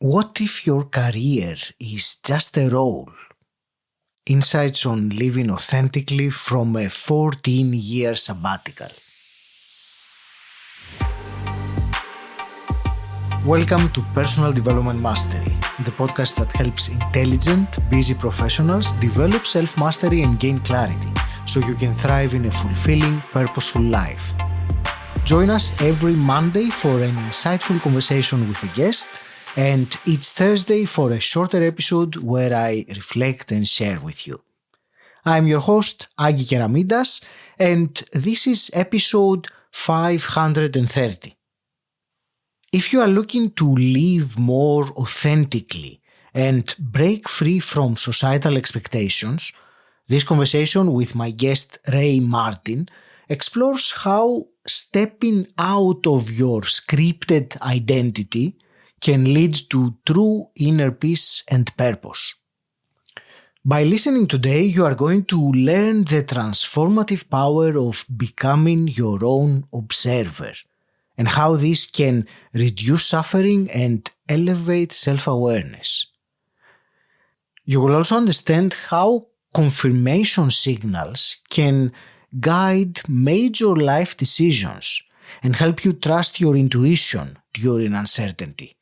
What if your career is just a role? Insights on living authentically from a 14-year sabbatical. Welcome to Personal Development Mastery, the podcast that helps intelligent, busy professionals develop self-mastery and gain clarity so you can thrive in a fulfilling, purposeful life. Join us every Monday for an insightful conversation with a guest, and each Thursday for a shorter episode where I reflect and share with you. I'm your host, Agi Keramidas, and this is episode 530. If you are looking to live more authentically and break free from societal expectations, this conversation with my guest Ray Martin explores how stepping out of your scripted identity can lead to true inner peace and purpose. By listening today, you are going to learn the transformative power of becoming your own observer and how this can reduce suffering and elevate self-awareness. You will also understand how confirmation signals can guide major life decisions and help you trust your intuition during uncertainty.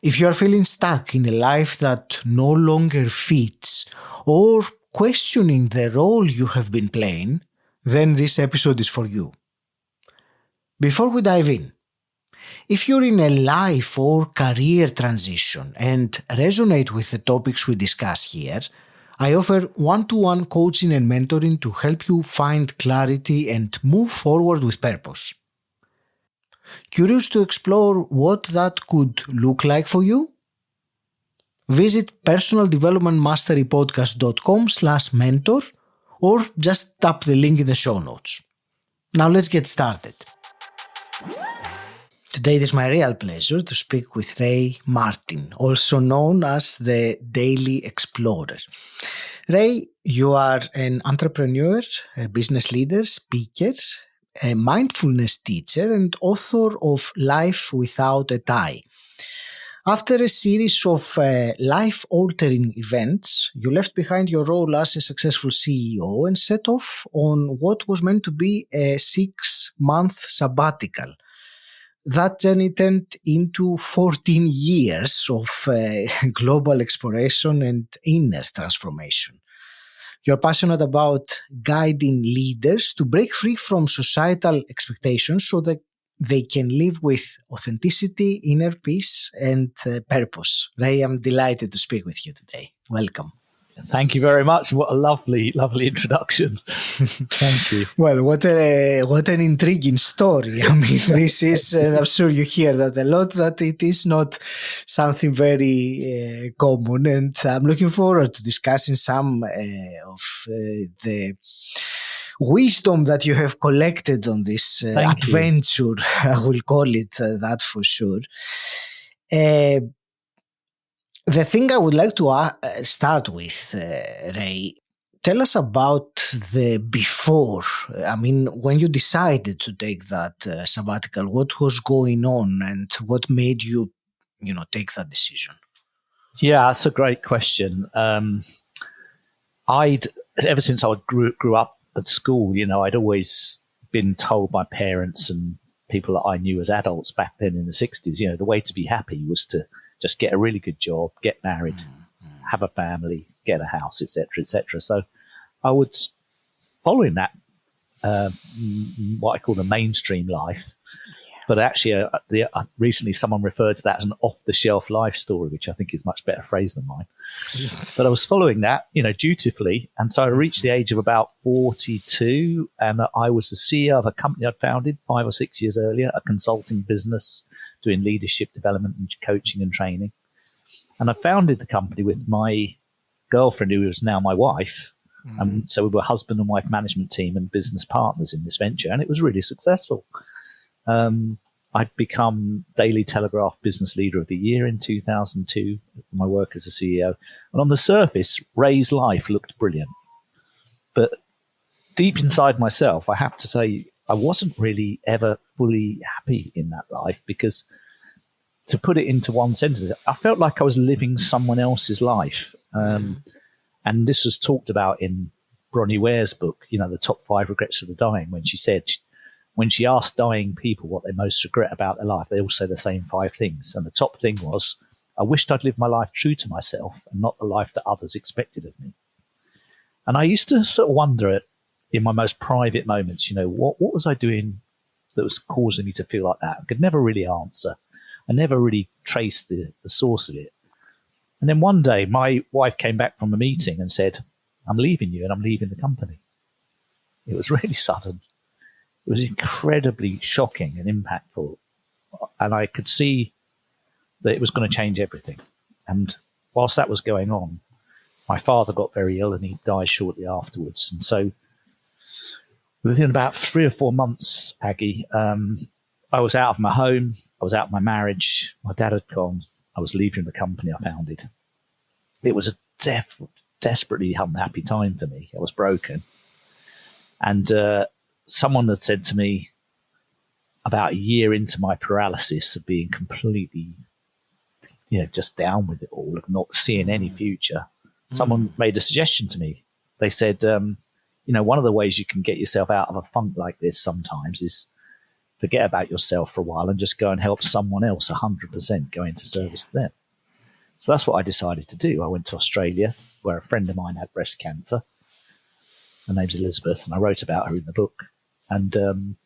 If you are feeling stuck in a life that no longer fits or questioning the role you have been playing, then this episode is for you. Before we dive in, if you're in a life or career transition and resonate with the topics we discuss here, I offer one-to-one coaching and mentoring to help you find clarity and move forward with purpose. Curious to explore what that could look like for you? Visit personaldevelopmentmasterypodcast.com/mentor or just tap the link in the show notes. Now let's get started. Today it is my real pleasure to speak with Ray Martin, also known as the Daily Explorer. Ray, you are an entrepreneur, a business leader, speaker, a mindfulness teacher, and author of Life Without a Tie. After a series of life-altering events, you left behind your role as a successful CEO and set off on what was meant to be a 6-month sabbatical. That journey turned into 14 years of global exploration and inner transformation. You're passionate about guiding leaders to break free from societal expectations so that they can live with authenticity, inner peace, and purpose. Ray, I'm delighted to speak with you today. Welcome. Thank you very much. What a lovely introduction. Thank you. Well, what an intriguing story. I mean, this is, I'm sure you hear that a lot, that it is not something very common. And I'm looking forward to discussing some of the wisdom that you have collected on this adventure. I will call it that for sure. The thing I would like to start with, Ray, tell us about the before. I mean, when you decided to take that sabbatical, what was going on and what made you, take that decision? Yeah, that's a great question. Ever since I grew up at school, I'd always been told by parents and people that I knew as adults back then in the 60s, the way to be happy was to just get a really good job, get married, have a family, get a house, etc., etc. So I was following that, what I call the mainstream life. But actually, recently someone referred to that as an off-the-shelf life story, which I think is much better phrase than mine. But I was following that, dutifully. And so I reached the age of about 42, and I was the CEO of a company I'd founded 5 or 6 years earlier, a consulting business doing leadership development and coaching and training. And I founded the company with my girlfriend, who is now my wife. And so we were husband and wife management team and business partners in this venture, and it was really successful. I'd become Daily Telegraph Business Leader of the Year in 2002, my work as a CEO. And on the surface, Ray's life looked brilliant. But deep inside myself, I have to say, I wasn't really ever fully happy in that life, because to put it into one sentence, I felt like I was living someone else's life. And this was talked about in Bronnie Ware's book, the top 5 regrets of the dying, when she said, when she asked dying people what they most regret about their life, they all say the same 5 things. And the top thing was, I wished I'd lived my life true to myself and not the life that others expected of me. And I used to sort of wonder in my most private moments, what was I doing that was causing me to feel like that? I could never really answer. I never really traced the source of it. And then one day, my wife came back from a meeting and said, I'm leaving you and I'm leaving the company. It was really sudden. It was incredibly shocking and impactful. And I could see that it was going to change everything. And whilst that was going on, my father got very ill and he died shortly afterwards. And so within about 3 or 4 months, Aggie, I was out of my home. I was out of my marriage. My dad had gone. I was leaving the company I founded. It was a desperately unhappy time for me. I was broken. And someone had said to me about a year into my paralysis of being completely, just down with it all, of not seeing any future, someone made a suggestion to me. They said, one of the ways you can get yourself out of a funk like this sometimes is forget about yourself for a while and just go and help someone else 100%, go into service to them. So that's what I decided to do. I went to Australia, where a friend of mine had breast cancer. Her name's Elizabeth, and I wrote about her in the book. And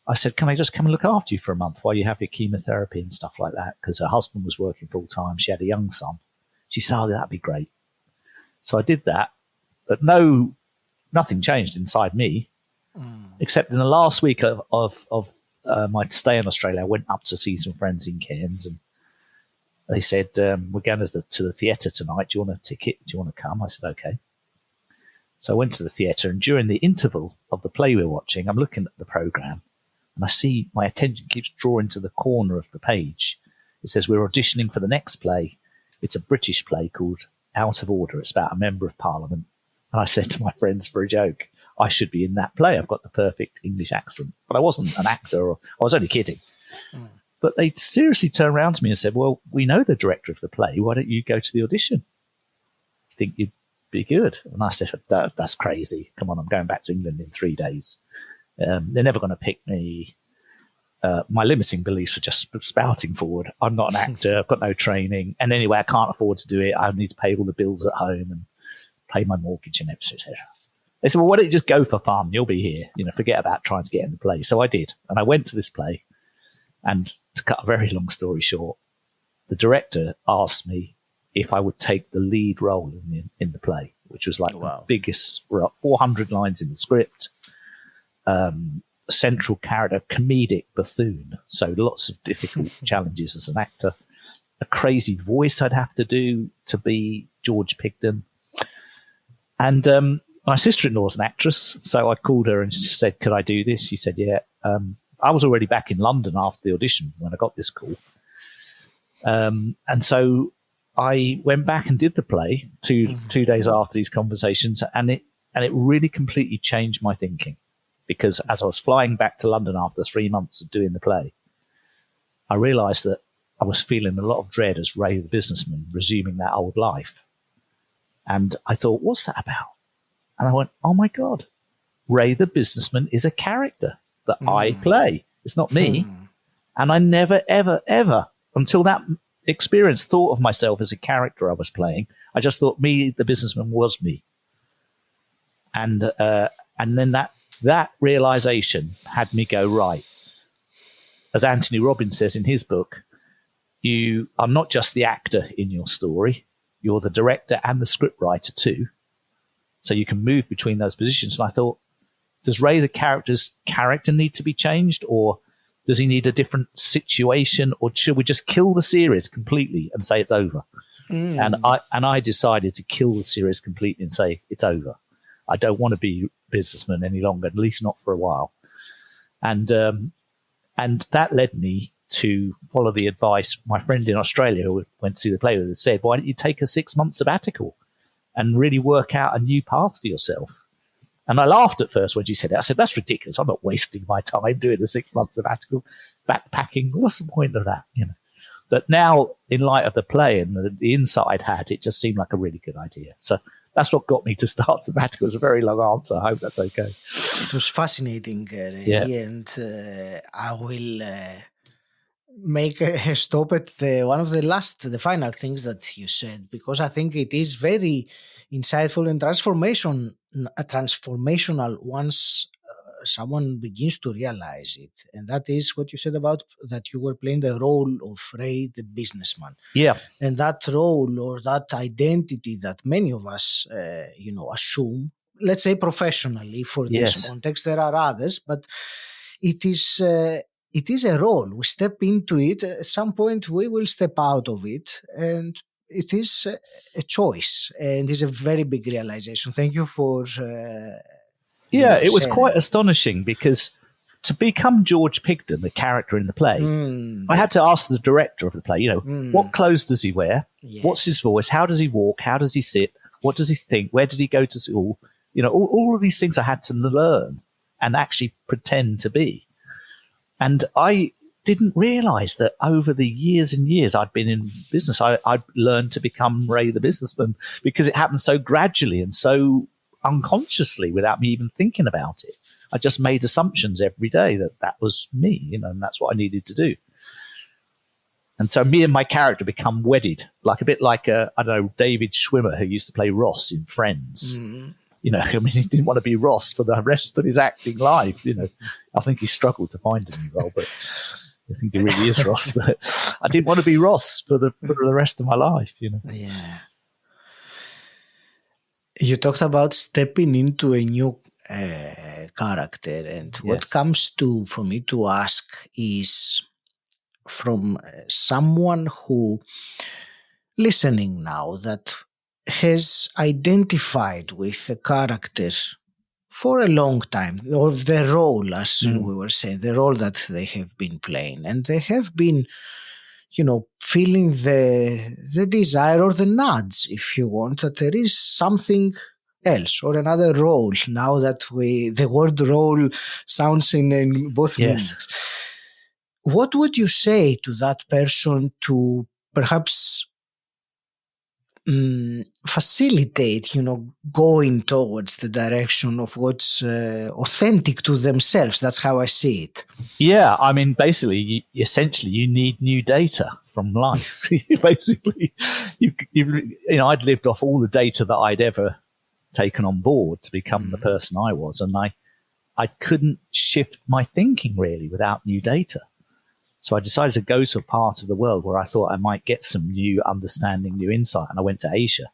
I said, can I just come and look after you for a month while you have your chemotherapy and stuff like that? Because her husband was working full time. She had a young son. She said, that'd be great. So I did that, but nothing changed inside me, except in the last week of my stay in Australia, I went up to see some friends in Cairns, and they said, we're going to the theatre tonight. Do you want a ticket? Do you want to come? I said, okay. So I went to the theatre, and during the interval of the play we're watching, I'm looking at the programme, and I see my attention keeps drawing to the corner of the page. It says, we're auditioning for the next play. It's a British play called Out of Order. It's about a member of parliament. And I said to my friends for a joke, I should be in that play. I've got the perfect English accent. But I wasn't an actor, or I was only kidding. But they seriously turned around to me and said, well, we know the director of the play. Why don't you go to the audition? I think you'd be good. And I said, that's crazy. Come on, I'm going back to England in 3 days. They're never going to pick me. My limiting beliefs were just spouting forward. I'm not an actor. I've got no training. And anyway, I can't afford to do it. I need to pay all the bills at home and pay my mortgage and everything. They said, well, why don't you just go for fun? You'll be here. Forget about trying to get in the play. So I did. And I went to this play. And to cut a very long story short, the director asked me if I would take the lead role in the play, which was like the biggest, 400 lines in the script, central character, comedic buffoon. So lots of difficult challenges as an actor, a crazy voice I'd have to do to be George Pigden. And my sister-in-law is an actress, so I called her and she said, could I do this? She said, yeah. I was already back in London after the audition when I got this call. And so I went back and did the play two days after these conversations, and it really completely changed my thinking, because as I was flying back to London after 3 months of doing the play, I realized that I was feeling a lot of dread as Ray the businessman resuming that old life. And I thought, what's that about? And I went, oh my God, Ray the businessman is a character that I play. It's not me. And I never, ever, ever, until that experience, thought of myself as a character I was playing. I just thought me, the businessman, was me. And then that realization had me go, right. As Anthony Robbins says in his book, you are not just the actor in your story, you're the director and the scriptwriter too. So you can move between those positions. And I thought, does Ray the character's character need to be changed, or does he need a different situation, or should we just kill the series completely and say it's over? And I decided to kill the series completely and say it's over. I don't want to be a businessman any longer, at least not for a while. And that led me to follow the advice my friend in Australia who went to see the play with said, why don't you take a 6-month sabbatical and really work out a new path for yourself? And I laughed at first when she said it. I said, that's ridiculous. I'm not wasting my time doing a 6-month sabbatical, backpacking. What's the point of that? But now, in light of the play and the insight I'd had, it just seemed like a really good idea. So that's what got me to start sabbatical. It's a very long answer. I hope that's okay. It was fascinating, Ray, and I will make a stop at one of the final things that you said, because I think it is very insightful and transformational once someone begins to realize it. And that is what you said about that you were playing the role of Ray, the businessman. Yeah. And that role or that identity that many of us, assume, let's say professionally for this context, there are others, but it is a role. We step into it. At some point, we will step out of it, and it is a choice, and it's a very big realization. Thank you for. It was quite astonishing because to become George Pigden, the character in the play, I had to ask the director of the play, what clothes does he wear? Yes. What's his voice? How does he walk? How does he sit? What does he think? Where did he go to school? All of these things I had to learn and actually pretend to be. And I didn't realize that over the years and years I'd been in business, I'd learned to become Ray the businessman because it happened so gradually and so unconsciously without me even thinking about it. I just made assumptions every day that was me, and that's what I needed to do. And so me and my character become wedded, like a bit like David Schwimmer, who used to play Ross in Friends. He didn't want to be Ross for the rest of his acting life. I think he struggled to find a new role, but I think he really is Ross. But I didn't want to be Ross for the rest of my life. Yeah. You talked about stepping into a new character, and what comes for me to ask is from someone who, listening now, that has identified with a character for a long time, or the role, as we were saying, the role that they have been playing, and they have been feeling the desire or the nudge, if you want, that there is something else or another role. Now that the word role sounds in both meanings. What would you say to that person to perhaps facilitate, going towards the direction of what's authentic to themselves? That's how I see it. Yeah, I mean, basically, essentially, you need new data from life. Basically, I'd lived off all the data that I'd ever taken on board to become the person I was, and I couldn't shift my thinking really without new data. So I decided to go to a part of the world where I thought I might get some new understanding, new insight. And I went to Asia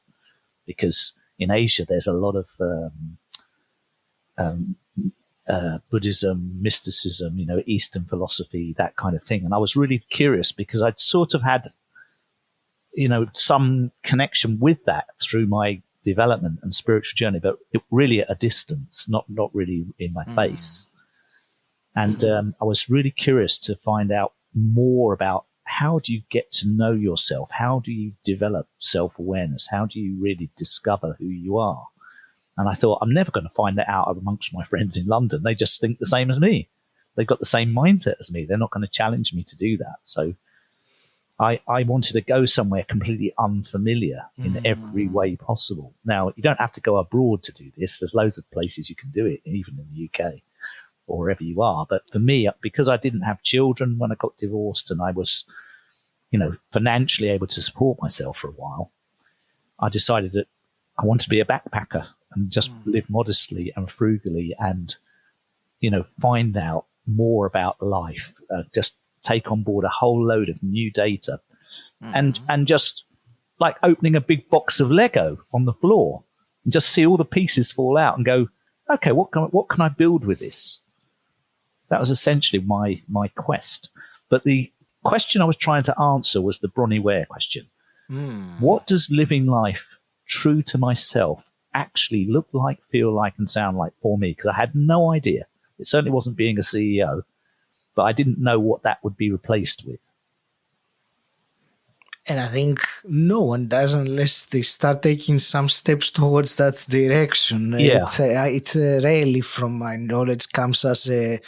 because in Asia, there's a lot of Buddhism, mysticism, Eastern philosophy, that kind of thing. And I was really curious because I'd sort of had, some connection with that through my development and spiritual journey, but really at a distance, not really in my face. And I was really curious to find out more about how do you get to know yourself? How do you develop self-awareness? How do you really discover who you are? And I thought, I'm never going to find that out amongst my friends in London. They just think the same as me. They've got the same mindset as me. They're not going to challenge me to do that. So I wanted to go somewhere completely unfamiliar in every way possible. Now, you don't have to go abroad to do this. There's loads of places you can do it, even in the UK. Or wherever you are. But for me, because I didn't have children when I got divorced and I was, financially able to support myself for a while, I decided that I wanted to be a backpacker and just live modestly and frugally and, find out more about life, just take on board a whole load of new data and just like opening a big box of Lego on the floor and just see all the pieces fall out and go, okay, what can I build with this? That was essentially my quest. But the question I was trying to answer was the Bronnie Ware question. What does living life true to myself actually look like, feel like, and sound like for me? Because I had no idea. It certainly wasn't being a CEO, but I didn't know what that would be replaced with. And I think no one does unless they start taking some steps towards that direction. Yeah. It rarely, from my knowledge, comes as a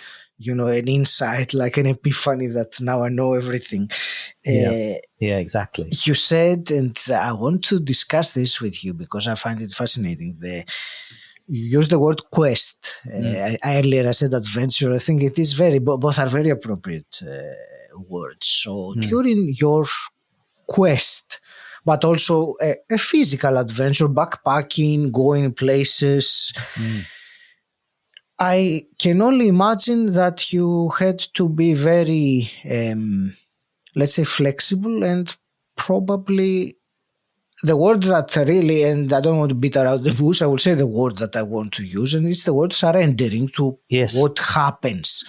an insight, like an epiphany that now I know everything. Yeah, exactly. You said, and I want to discuss this with you because I find it fascinating. You use the word quest. Earlier I said adventure. I think it is both are very appropriate words. So during your quest, but also a physical adventure, backpacking, going places, I can only imagine that you had to be very, let's say, flexible, and probably the word that really, and I don't want to beat around the bush, I will say the word that I want to use, and it's the word surrendering to what happens.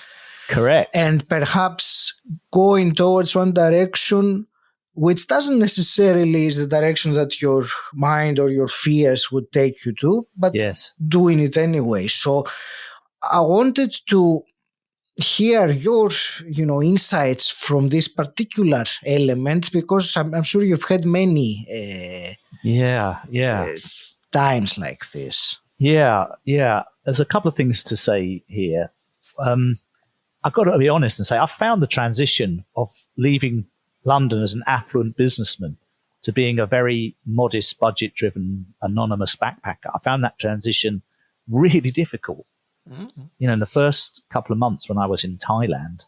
Correct. And perhaps going towards one direction, which doesn't necessarily is the direction that your mind or your fears would take you to, but doing it anyway. So I wanted to hear your, insights from this particular element, because I'm sure you've had many times like this. Yeah. There's a couple of things to say here. I've got to be honest and say I found the transition of leaving London as an affluent businessman to being a very modest, budget-driven, anonymous backpacker. I found that transition really difficult. In the first couple of months when I was in Thailand,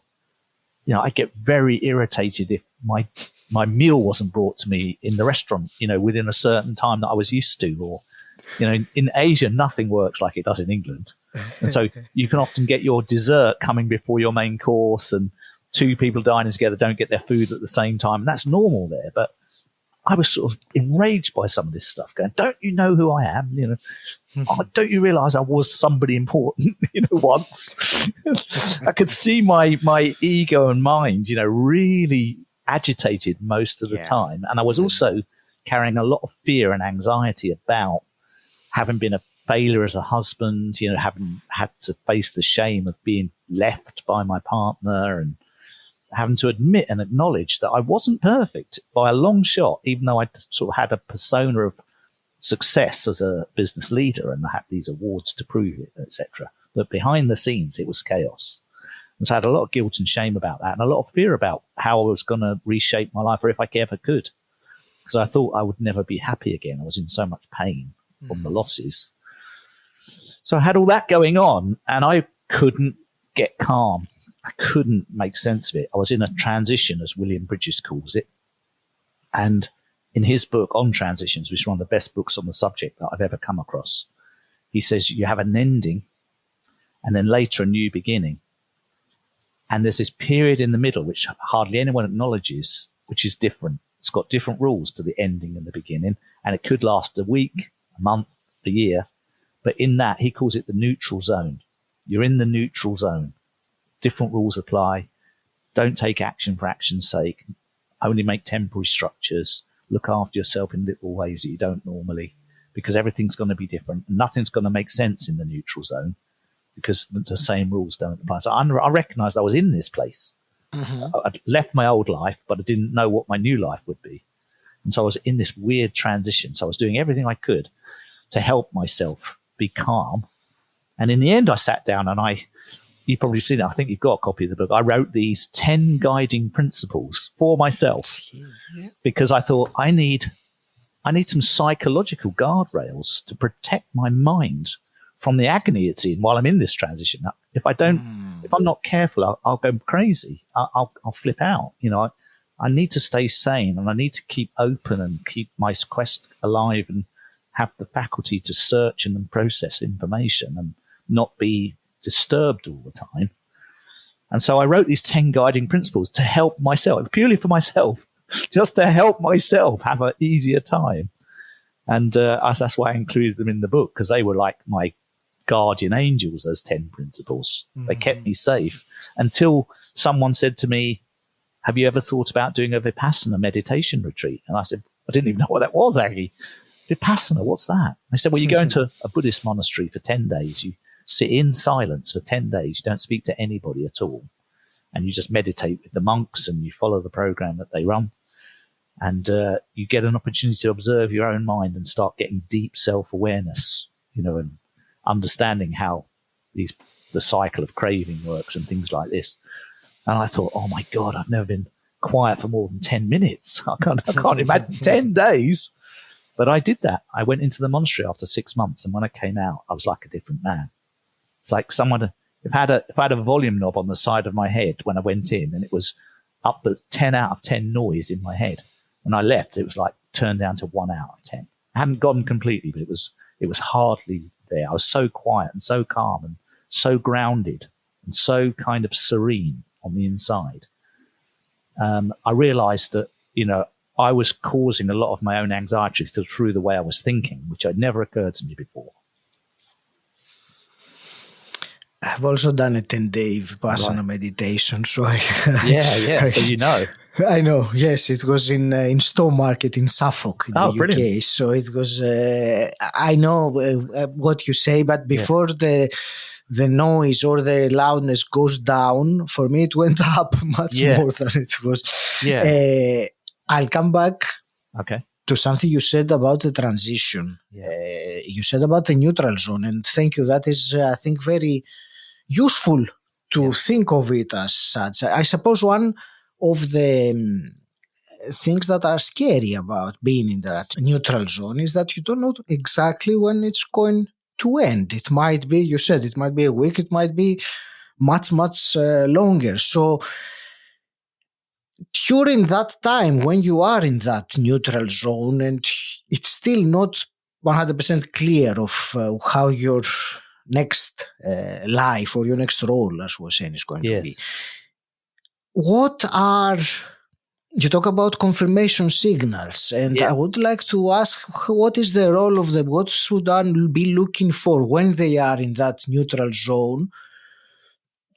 I get very irritated if my meal wasn't brought to me in the restaurant, within a certain time that I was used to. Or, in Asia, nothing works like it does in England. And so you can often get your dessert coming before your main course, and two people dining together don't get their food at the same time. And that's normal there. But I was sort of enraged by some of this stuff, going, don't you know who I am? Don't you realize I was somebody important, once? I could see my ego and mind, really agitated most of the time. And I was also carrying a lot of fear and anxiety about having been a failure as a husband, having had to face the shame of being left by my partner, and having to admit and acknowledge that I wasn't perfect by a long shot, even though I sort of had a persona of success as a business leader and I had these awards to prove it, etc. But behind the scenes, it was chaos. And so I had a lot of guilt and shame about that, and a lot of fear about how I was going to reshape my life, or if I ever could, because I thought I would never be happy again. I was in so much pain from the losses. So I had all that going on, and I couldn't get calm. I couldn't make sense of it. I was in a transition, as William Bridges calls it. And in his book on transitions, which is one of the best books on the subject that I've ever come across, he says you have an ending and then later a new beginning. And there's this period in the middle, which hardly anyone acknowledges, which is different. It's got different rules to the ending and the beginning. And it could last a week, a month, a year. But in that, he calls it the neutral zone. You're in the neutral zone. Different rules apply. Don't take action for action's sake. Only make temporary structures. Look after yourself in little ways that you don't normally, because everything's going to be different. Nothing's going to make sense in the neutral zone because the same rules don't apply. So I recognized I was in this place. I'd left my old life, but I didn't know what my new life would be. And so I was in this weird transition. So I was doing everything I could to help myself be calm. And in the end, I sat down and you've probably seen it. I think you've got a copy of the book. I wrote these 10 guiding principles for myself because I thought I need some psychological guardrails to protect my mind from the agony it's in while I'm in this transition. If I'm not careful, I'll go crazy. I'll flip out. I need to stay sane, and I need to keep open and keep my quest alive and have the faculty to search and process information and not be disturbed all the time. And so I wrote these 10 guiding principles to help myself, purely for myself, just to help myself have an easier time. And that's why I included them in the book, because they were like my guardian angels, those 10 principles. They kept me safe until someone said to me, have you ever thought about doing a Vipassana meditation retreat? And I said, I didn't even know what that was, Aggie. Vipassana, what's that? They said, well, you go into a Buddhist monastery for 10 days. You sit in silence for 10 days. You don't speak to anybody at all. And you just meditate with the monks and you follow the program that they run. And you get an opportunity to observe your own mind and start getting deep self-awareness, and understanding how these the cycle of craving works and things like this. And I thought, oh my God, I've never been quiet for more than 10 minutes. I can't imagine 10 days. But I did that. I went into the monastery after 6 months, and when I came out, I was like a different man. It's like someone, if I had a volume knob on the side of my head when I went in, and it was up at 10 out of 10 noise in my head. When I left, it was like turned down to 1 out of 10. I hadn't gone completely, but it was hardly there. I was so quiet and so calm and so grounded and so kind of serene on the inside. I realized that, I was causing a lot of my own anxiety through the way I was thinking, which had never occurred to me before. I've also done a 10-day Vipassana meditation, so Yeah. So I know. Yes, it was in Stowmarket in Suffolk, in the UK. Brilliant. So it was. I know what you say, but before the noise or the loudness goes down, for me it went up much more than it was. Yeah. I'll come back. Okay. To something you said about the transition. You said about the neutral zone, and thank you. That is, I think, very useful to think of it as such. I suppose one of the things that are scary about being in that neutral zone is that you don't know exactly when it's going to end. It might be, you said, it might be a week, it might be much, much longer. So during that time, when you are in that neutral zone and it's still not 100% clear of how your next life or your next role, as we're saying, is going to be. What are, you talk about confirmation signals, and I would like to ask, what is the role of them? What should one be looking for when they are in that neutral zone,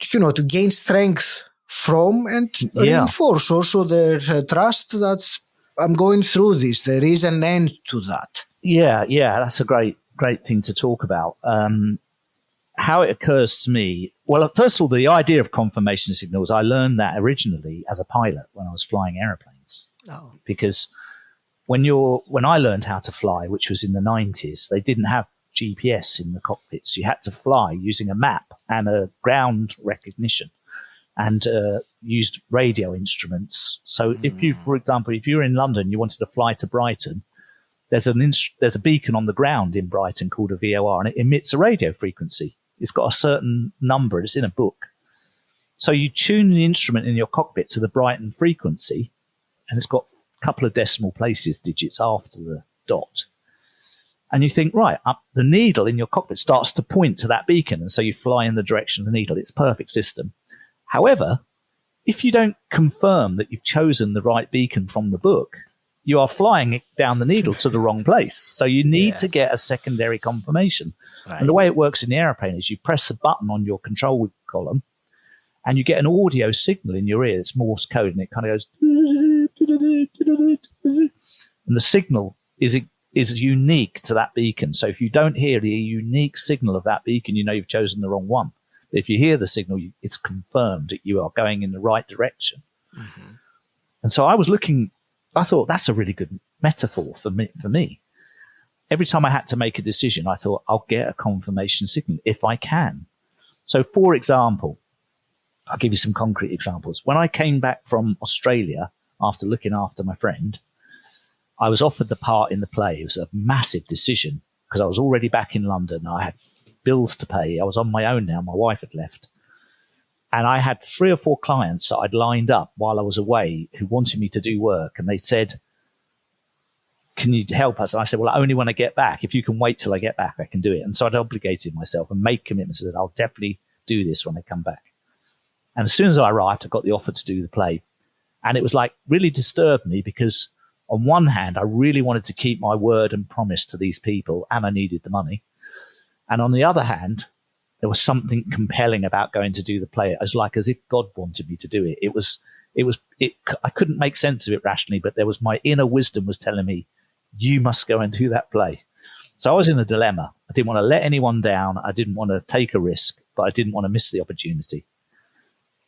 to gain strength from and reinforce also their trust that I'm going through this. There is an end to that. Yeah, that's a great thing to talk about. How it occurs to me, well, first of all, the idea of confirmation signals, I learned that originally as a pilot when I was flying airplanes. Oh. Because when I learned how to fly, which was in the 90s, they didn't have GPS in the cockpits. You had to fly using a map and a ground recognition, and used radio instruments. So if you, for example, if you're in London, you wanted to fly to Brighton, there's a beacon on the ground in Brighton called a VOR, and it emits a radio frequency. It's got a certain number. It's in a book. So you tune the instrument in your cockpit to the Brighton frequency, and it's got a couple of decimal places digits after the dot. And you think, right, the needle in your cockpit starts to point to that beacon, and so you fly in the direction of the needle. It's a perfect system. However, if you don't confirm that you've chosen the right beacon from the book, you are flying down the needle to the wrong place. So you need to get a secondary confirmation. Right. And the way it works in the airplane is you press a button on your control column and you get an audio signal in your ear. It's Morse code, and it kind of goes, and the signal is unique to that beacon. So if you don't hear the unique signal of that beacon, you know you've chosen the wrong one. If you hear the signal, it's confirmed that you are going in the right direction. Mm-hmm. And so I thought that's a really good metaphor for me. Every time I had to make a decision, I thought I'll get a confirmation signal if I can. So for example, I'll give you some concrete examples. When I came back from Australia after looking after my friend, I was offered the part in the play. It was a massive decision because I was already back in London. I had bills to pay. I was on my own now. My wife had left. And I had 3 or 4 clients that I'd lined up while I was away who wanted me to do work. And they said, can you help us? And I said, well, only when I get back. If you can wait till I get back, I can do it. And so I'd obligated myself and made commitments that I'll definitely do this when I come back. And as soon as I arrived, I got the offer to do the play. And it was like really disturbed me because on one hand, I really wanted to keep my word and promise to these people, and I needed the money. And on the other hand, there was something compelling about going to do the play. It was like as if God wanted me to do it. I couldn't make sense of it rationally, but there was my inner wisdom was telling me, you must go and do that play. So I was in a dilemma. I didn't want to let anyone down. I didn't want to take a risk, but I didn't want to miss the opportunity.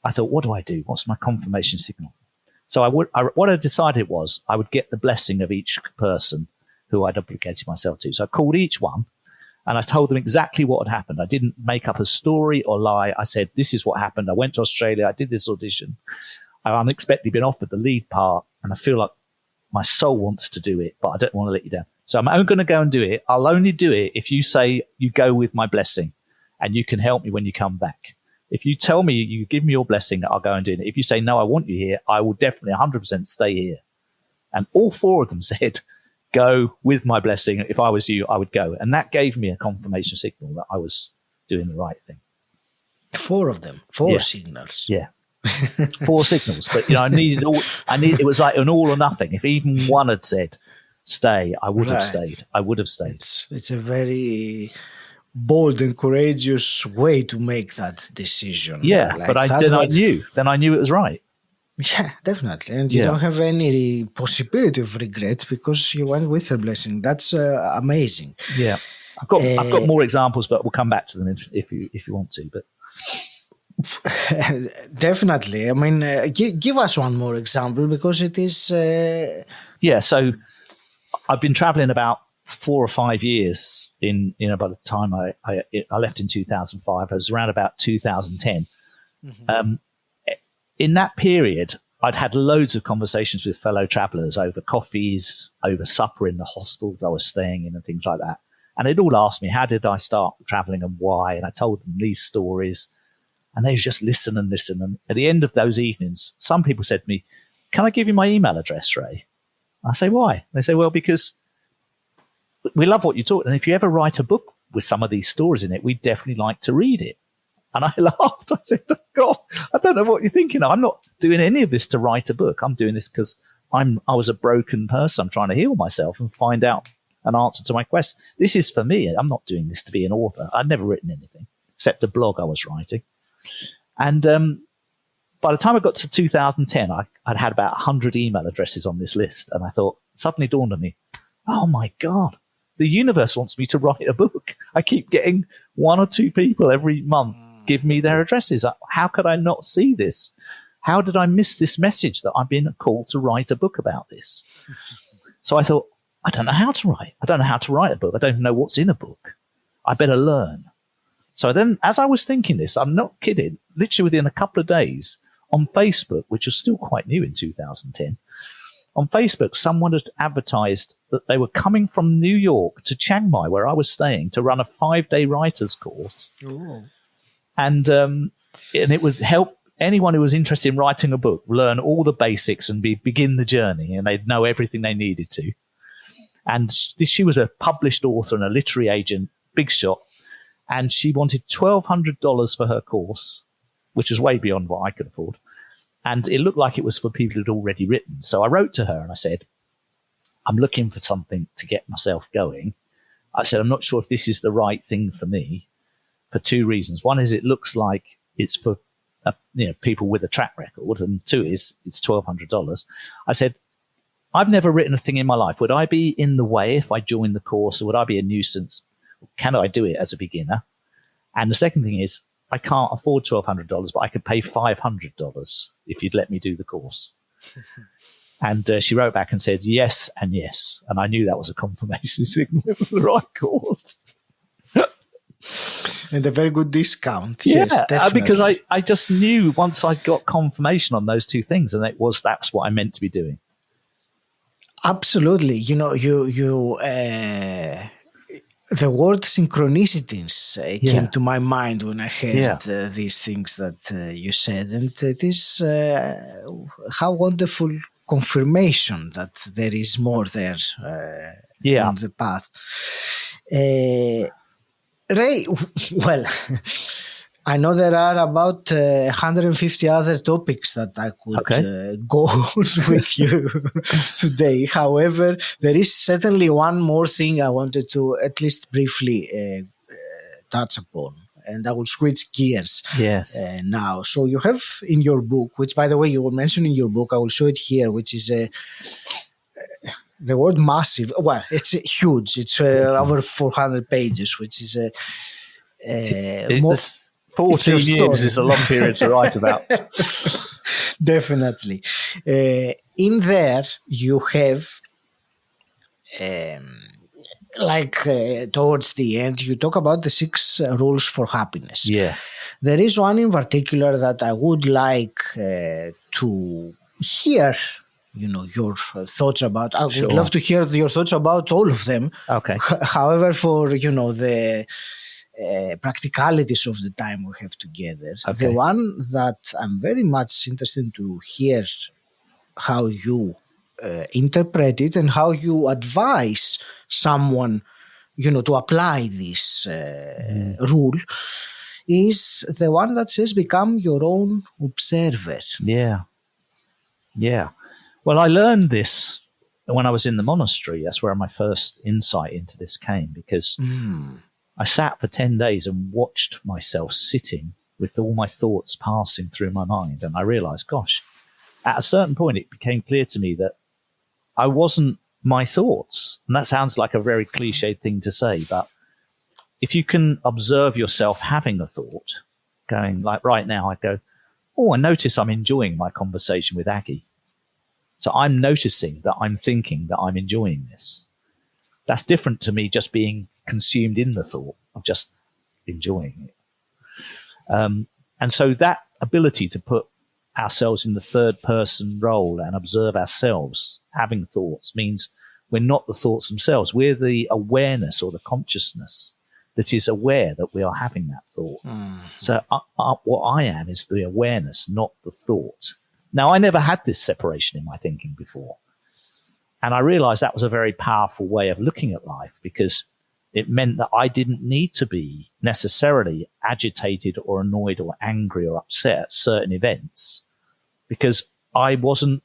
I thought, what do I do? What's my confirmation signal? So what I decided was I would get the blessing of each person who I'd obligated myself to. So I called each one And I told them exactly what had happened. I didn't make up a story or lie. I said, this is what happened. I went to Australia. I did this audition. I've unexpectedly been offered the lead part, and I feel like my soul wants to do it, but I don't want to let you down. So I'm only going to go and do it. I'll only do it if you say you go with my blessing and you can help me when you come back. If you tell me you give me your blessing, I'll go and do it. If you say, no, I want you here, I will definitely 100% stay here. And all four of them said, go with my blessing. If I was you, I would go. And that gave me a confirmation signal that I was doing the right thing. Four of them, four signals. Yeah. 4 signals. But, it was like an all or nothing. If even one had said, stay, I would have stayed. I would have stayed. It's a very bold and courageous way to make that decision. Yeah, like, but I knew it was right. Yeah, definitely. And you don't have any possibility of regret because you went with her blessing. That's amazing. Yeah. I've got more examples, but we'll come back to them if you want to. But definitely. I mean, give us one more example because it is... So I've been traveling about 4 or 5 years by the time I left in 2005. I was around about 2010. Mm-hmm. In that period, I'd had loads of conversations with fellow travelers over coffees, over supper in the hostels I was staying in and things like that. And they'd all asked me, how did I start traveling and why? And I told them these stories. And they would just listen and listen. And at the end of those evenings, some people said to me, can I give you my email address, Ray? I say, why? They say, well, because we love what you taught. And if you ever write a book with some of these stories in it, we'd definitely like to read it. And I laughed. I said, oh, God, I don't know what you're thinking. I'm not doing any of this to write a book. I'm doing this because I was a broken person. I'm trying to heal myself and find out an answer to my quest. This is for me. I'm not doing this to be an author. I'd never written anything except a blog I was writing. And by the time I got to 2010, I'd had about 100 email addresses on this list. And I thought, suddenly dawned on me, oh, my God, the universe wants me to write a book. I keep getting 1 or 2 people every month give me their addresses. How could I not see this? How did I miss this message that I've been called to write a book about this? So I thought, I don't know how to write. I don't know how to write a book. I don't even know what's in a book. I better learn. So then, as I was thinking this, I'm not kidding, literally within a couple of days on Facebook, which was still quite new in 2010, on Facebook, someone had advertised that they were coming from New York to Chiang Mai, where I was staying, to run a 5-day writer's course. Ooh. And it was help anyone who was interested in writing a book learn all the basics and begin the journey, and they'd know everything they needed to. And she was a published author and a literary agent, big shot, and she wanted $1,200 for her course, which was way beyond what I could afford. And it looked like it was for people who'd already written. So I wrote to her and I said, I'm looking for something to get myself going. I said, I'm not sure if this is the right thing for me for 2 reasons. One is it looks like it's for people with a track record, and 2 is it's $1,200. I said, I've never written a thing in my life. Would I be in the way if I joined the course, or would I be a nuisance? Can I do it as a beginner? And the second thing is, I can't afford $1,200, but I could pay $500 if you'd let me do the course. And she wrote back and said, yes and yes. And I knew that was a confirmation signal. It was the right course. And a very good discount. Yeah, yes, definitely. Because I just knew once I got confirmation on those 2 things, and that's what I meant to be doing. Absolutely. The word synchronicities came to my mind when I heard these things that you said. And it is how wonderful confirmation that there is more there on the path. Ray, well, I know there are about 150 other topics that I could go with you today. However, there is certainly one more thing I wanted to at least briefly touch upon. And I will switch gears now. So you have in your book, which, by the way, you were mentioning in your book, I will show it here, which is the word massive. Well, it's huge. It's over 400 pages, which is more... 14 years is a long period to write about. Definitely. In there, you have towards the end, you talk about the 6 rules for happiness. Yeah. There is one in particular that I would like to hear, your thoughts about. I would love to hear your thoughts about all of them. Okay. However, for, the practicalities of the time we have together, the one that I'm very much interested to hear how you interpret it and how you advise someone, to apply this rule, is the one that says become your own observer. Yeah. Yeah. Well, I learned this when I was in the monastery. That's where my first insight into this came, because I sat for 10 days and watched myself sitting with all my thoughts passing through my mind. And I realized, gosh, at a certain point, it became clear to me that I wasn't my thoughts. And that sounds like a very cliched thing to say, but if you can observe yourself having a thought, going like right now, I go, oh, I notice I'm enjoying my conversation with Aggie. So I'm noticing that I'm thinking that I'm enjoying this. That's different to me just being consumed in the thought of just enjoying it. And so that ability to put ourselves in the third person role and observe ourselves having thoughts means we're not the thoughts themselves. We're the awareness or the consciousness that is aware that we are having that thought. So what I am is the awareness, not the thought. Now, I never had this separation in my thinking before. And I realized that was a very powerful way of looking at life, because it meant that I didn't need to be necessarily agitated or annoyed or angry or upset at certain events, because I wasn't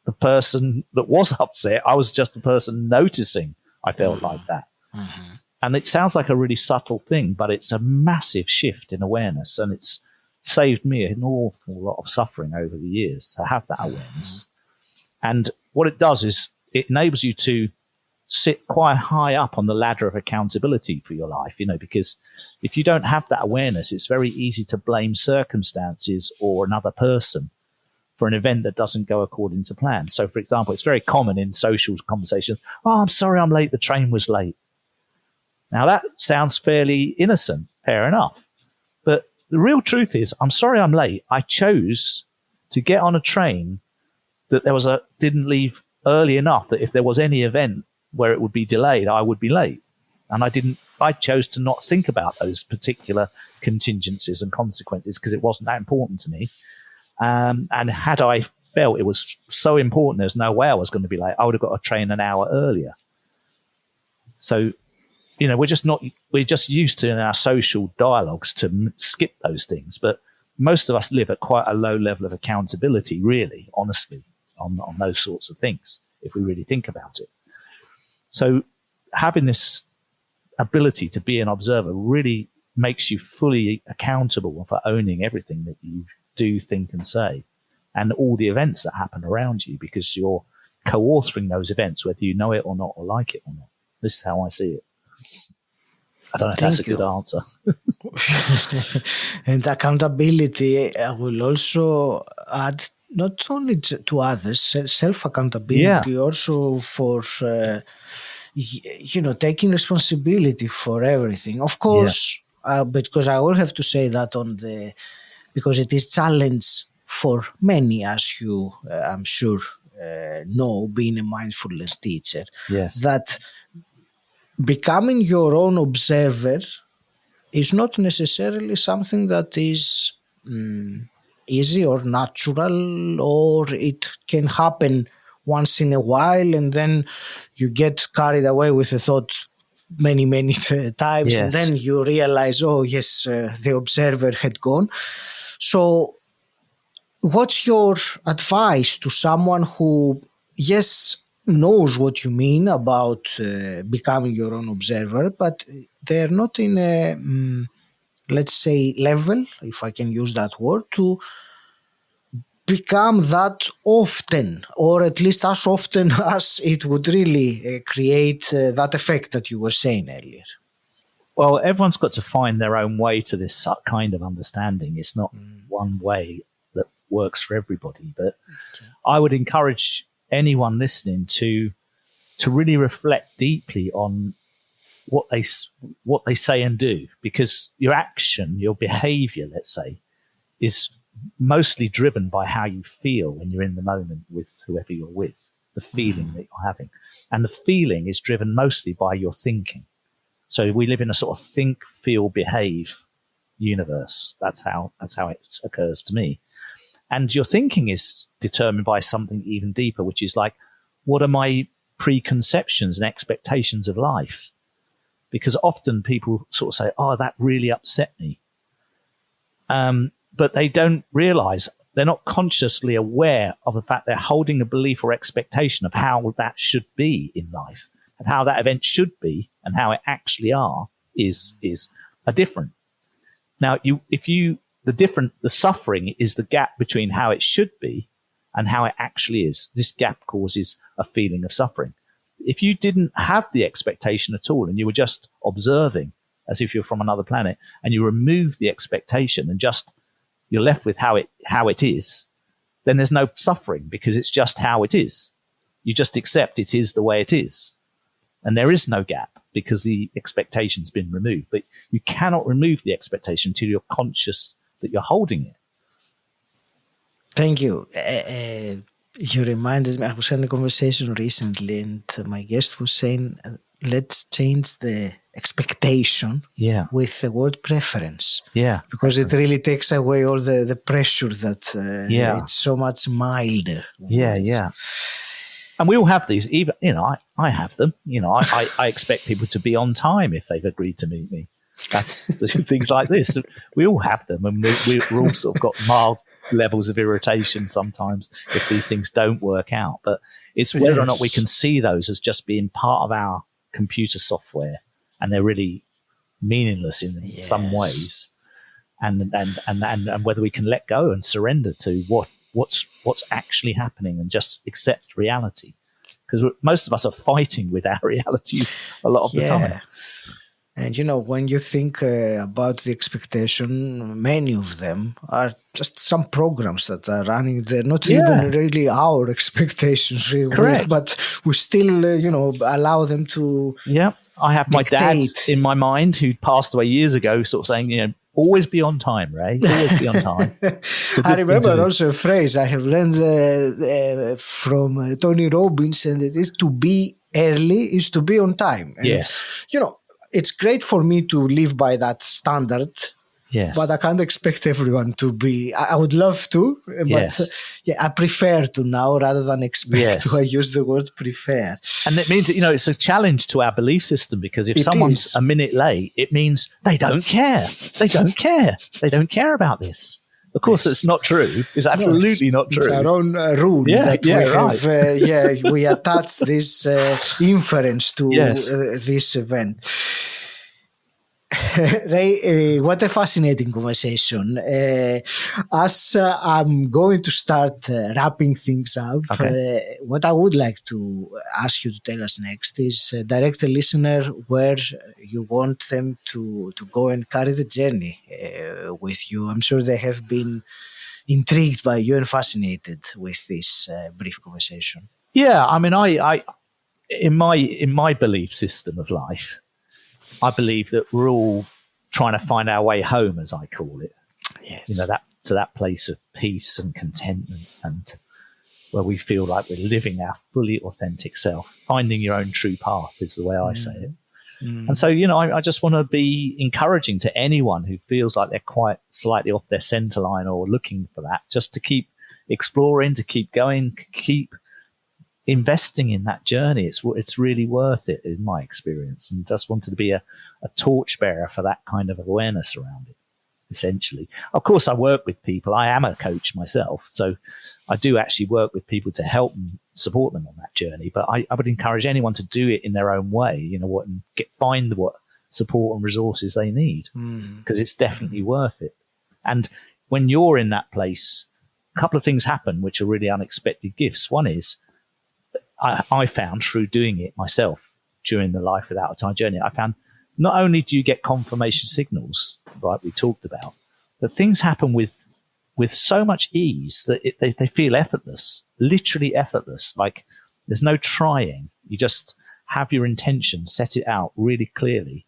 the person that was upset. I was just the person noticing I felt like that. Mm-hmm. And it sounds like a really subtle thing, but it's a massive shift in awareness. And it's saved me an awful lot of suffering over the years to have that awareness. And what it does is it enables you to sit quite high up on the ladder of accountability for your life, because if you don't have that awareness, it's very easy to blame circumstances or another person for an event that doesn't go according to plan. So, for example, it's very common in social conversations, oh, I'm sorry I'm late, the train was late. Now, that sounds fairly innocent, fair enough. But the real truth is, I'm sorry I'm late. I chose to get on a train that didn't leave early enough that if there was any event where it would be delayed, I would be late. And I chose to not think about those particular contingencies and consequences because it wasn't that important to me. And had I felt it was so important, there's no way I was going to be late, I would have got a train an hour earlier. So, we're just used to in our social dialogues to skip those things. But most of us live at quite a low level of accountability, really, honestly, on those sorts of things, if we really think about it. So having this ability to be an observer really makes you fully accountable for owning everything that you do, think, and say, and all the events that happen around you, because you're co-authoring those events, whether you know it or not, or like it or not. This is how I see it. I don't know if that's a good answer. And accountability, I will also add not only to others, self-accountability also for, taking responsibility for everything. Of course, because I will have to say that because it is challenge for many, as you, I'm sure, know, being a mindfulness teacher, that becoming your own observer is not necessarily something that is easy or natural, or it can happen once in a while and then you get carried away with a thought many times, and then you realize, the observer had gone. So what's your advice to someone who knows what you mean about becoming your own observer, but they're not in a, let's say, level, if I can use that word, to become that often, or at least as often as it would really create that effect that you were saying earlier? Well, everyone's got to find their own way to this kind of understanding. It's not one way that works for everybody, but I would encourage anyone listening to really reflect deeply on what they say and do, because your action, your behavior, let's say, is mostly driven by how you feel when you're in the moment with whoever you're with, the feeling that you're having. And the feeling is driven mostly by your thinking. So we live in a sort of think, feel, behave universe. That's how it occurs to me. And your thinking is determined by something even deeper, which is like, what are my preconceptions and expectations of life? Because often people sort of say, oh, that really upset me. But they don't realize, they're not consciously aware of the fact they're holding a belief or expectation of how that should be in life, and how that event should be and how it actually is different. Now, the suffering is the gap between how it should be and how it actually is. This gap causes a feeling of suffering. If you didn't have the expectation at all and you were just observing as if you're from another planet, and you remove the expectation and just you're left with how it is, then there's no suffering, because it's just how it is. You just accept it is the way it is. And there is no gap because the expectation's been removed. But you cannot remove the expectation until you're conscious that you're holding it. Thank you. You reminded me, I was having a conversation recently, and my guest was saying, let's change the expectation with the word preference. Yeah. Because preference. It really takes away all the pressure that it's so much milder. Yeah. And we all have these. Even, I have them. I expect people to be on time if they've agreed to meet me. That's things like this. We all have them, and we're all sort of got mild levels of irritation sometimes if these things don't work out. But it's whether or not we can see those as just being part of our computer software, and they're really meaningless in some ways, and whether we can let go and surrender to what's actually happening and just accept reality, because most of us are fighting with our realities a lot of the time. And when you think about the expectation, many of them are just some programs that are running. They're not even really our expectations, really. Correct. But we still, allow them to. Yeah, I have my dad in my mind who passed away years ago, sort of saying, always be on time, Ray. Always be on time. I remember also a phrase I have learned from Tony Robbins, and it is to be early is to be on time. And, yes. It's great for me to live by that standard. Yes. But I can't expect everyone to be. I would love to, but I prefer to now rather than expect to. I use the word prefer. And it means, it's a challenge to our belief system, because if someone's a minute late, it means they don't care. They don't care. They don't care about this. Of course, it's not true. It's absolutely not true. It's our own rule that we have. We attach this inference to this event. Ray, what a fascinating conversation. As I'm going to start wrapping things up, what I would like to ask you to tell us next is direct a listener where you want them to go and carry the journey with you. I'm sure they have been intrigued by you and fascinated with this brief conversation. Yeah, I mean, I in my belief system of life, I believe that we're all trying to find our way home, as I call it. Yes. That place of peace and contentment, and where we feel like we're living our fully authentic self. Finding your own true path is the way I say it. And so, I just want to be encouraging to anyone who feels like they're quite slightly off their center line or looking for that, just to keep exploring, to keep going, keep investing in that journey. It's really worth it, in my experience, and just wanted to be a torchbearer for that kind of awareness around it, essentially. Of course, I work with people. I am a coach myself, so I do actually work with people to help and support them on that journey. But I would encourage anyone to do it in their own way, and find what support and resources they need, because it's definitely worth it. And when you're in that place, a couple of things happen which are really unexpected gifts. One is, I found through doing it myself during the Life Without a Time journey, I found not only do you get confirmation signals, like we talked about, but things happen with so much ease that they feel effortless, literally effortless. Like there's no trying. You just have your intention, set it out really clearly,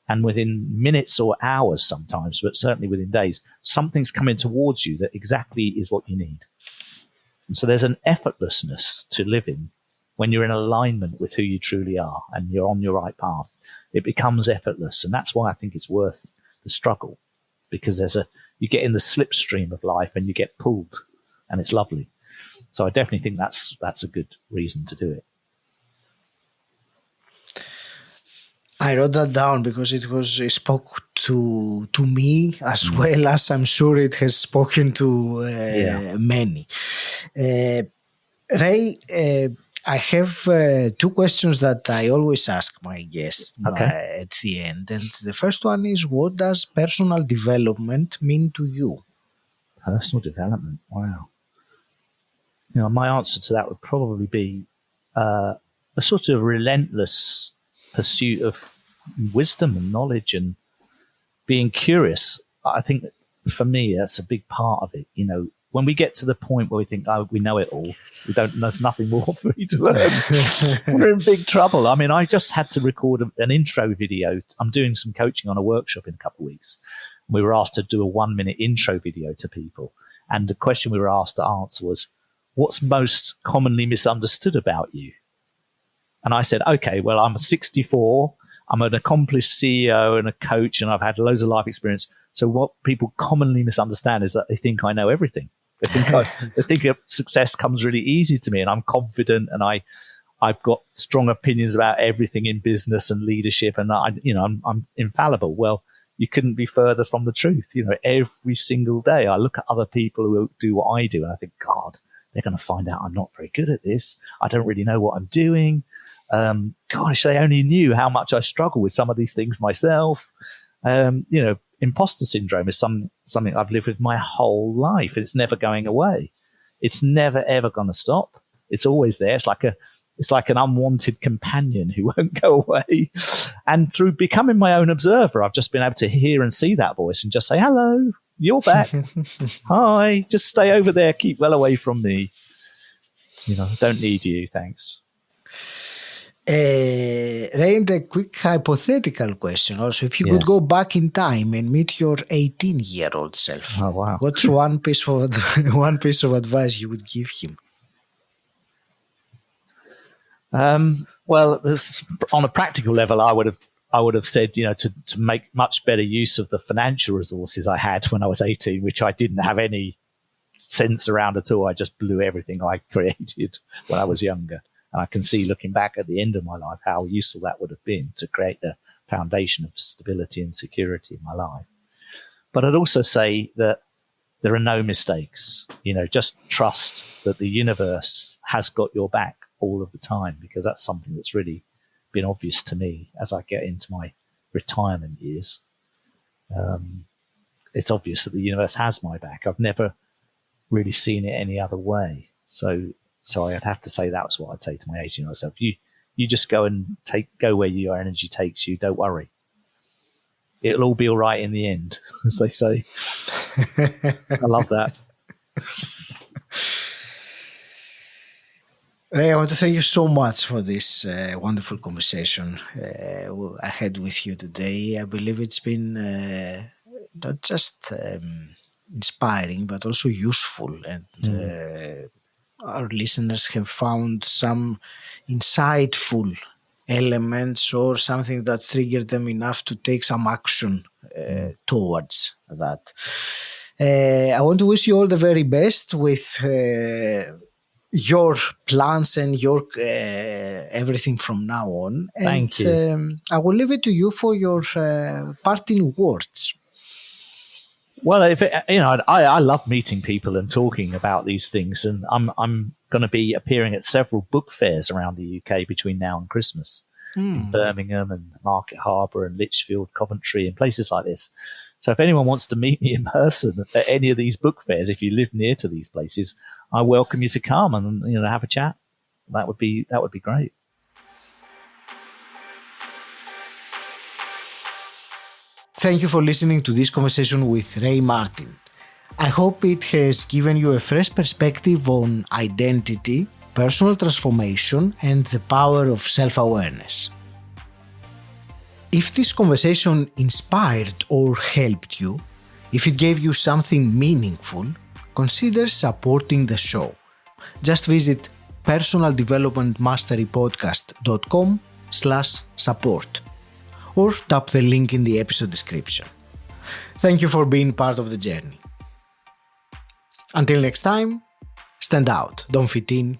and within minutes or hours sometimes, but certainly within days, something's coming towards you that exactly is what you need. And so there's an effortlessness to living when you're in alignment with who you truly are and you're on your right path. It becomes effortless. And that's why I think it's worth the struggle, because you get in the slipstream of life and you get pulled, and it's lovely. So I definitely think that's a good reason to do it. I wrote that down because it spoke to me as well as I'm sure it has spoken to many. Ray, I have two questions that I always ask my guests at the end. And the first one is, what does personal development mean to you? Personal development, wow. My answer to that would probably be a sort of relentless pursuit of wisdom and knowledge and being curious. I think that for me, that's a big part of it. When we get to the point where we think, oh, we know it all, there's nothing more for me to learn, we're in big trouble. I mean, I just had to record an intro video. I'm doing some coaching on a workshop in a couple of weeks. We were asked to do a 1-minute intro video to people. And the question we were asked to answer was, what's most commonly misunderstood about you? And I said, okay, well, I'm 64. I'm an accomplished CEO and a coach, and I've had loads of life experience. So what people commonly misunderstand is that they think I know everything. They think success comes really easy to me, and I'm confident, and I've got strong opinions about everything in business and leadership, and I'm infallible. Well, you couldn't be further from the truth. Every single day I look at other people who do what I do, and I think, God, they're going to find out I'm not very good at this. I don't really know what I'm doing. Gosh, they only knew how much I struggle with some of these things myself. Imposter syndrome is something I've lived with my whole life. It's never going away. It's never, ever going to stop. It's always there. It's like an unwanted companion who won't go away. And through becoming my own observer, I've just been able to hear and see that voice and just say, hello, you're back. Hi, just stay over there. Keep well away from me. Don't need you. Thanks. Ray, and a quick hypothetical question also. If you could go back in time and meet your 18-year-old self, oh, wow. What's one piece of advice you would give him? Well, on a practical level, I would have said, to make much better use of the financial resources I had when I was 18, which I didn't have any sense around at all. I just blew everything I created when I was younger. And I can see, looking back at the end of my life, how useful that would have been to create a foundation of stability and security in my life. But I'd also say that there are no mistakes. Just trust that the universe has got your back all of the time, because that's something that's really been obvious to me as I get into my retirement years. It's obvious that the universe has my back. I've never really seen it any other way. So I'd have to say that was what I'd say to my 18-year-old self. You just go and go where your energy takes you. Don't worry. It'll all be all right in the end, as they say. I love that. Ray, I want to thank you so much for this wonderful conversation I had with you today. I believe it's been not just inspiring, but also useful, and our listeners have found some insightful elements or something that triggered them enough to take some action towards that. I want to wish you all the very best with your plans and your everything from now on. And, thank you. I will leave it to you for your parting words. Well, I love meeting people and talking about these things, and I'm going to be appearing at several book fairs around the UK between now and Christmas, in Birmingham and Market Harbour and Lichfield, Coventry, and places like this. So if anyone wants to meet me in person at any of these book fairs, if you live near to these places, I welcome you to come and have a chat. That would be great. Thank you for listening to this conversation with Ray Martin. I hope it has given you a fresh perspective on identity, personal transformation and the power of self-awareness. If this conversation inspired or helped you, if it gave you something meaningful, consider supporting the show. Just visit personaldevelopmentmasterypodcast.com/support or tap the link in the episode description. Thank you for being part of the journey. Until next time, stand out, don't fit in,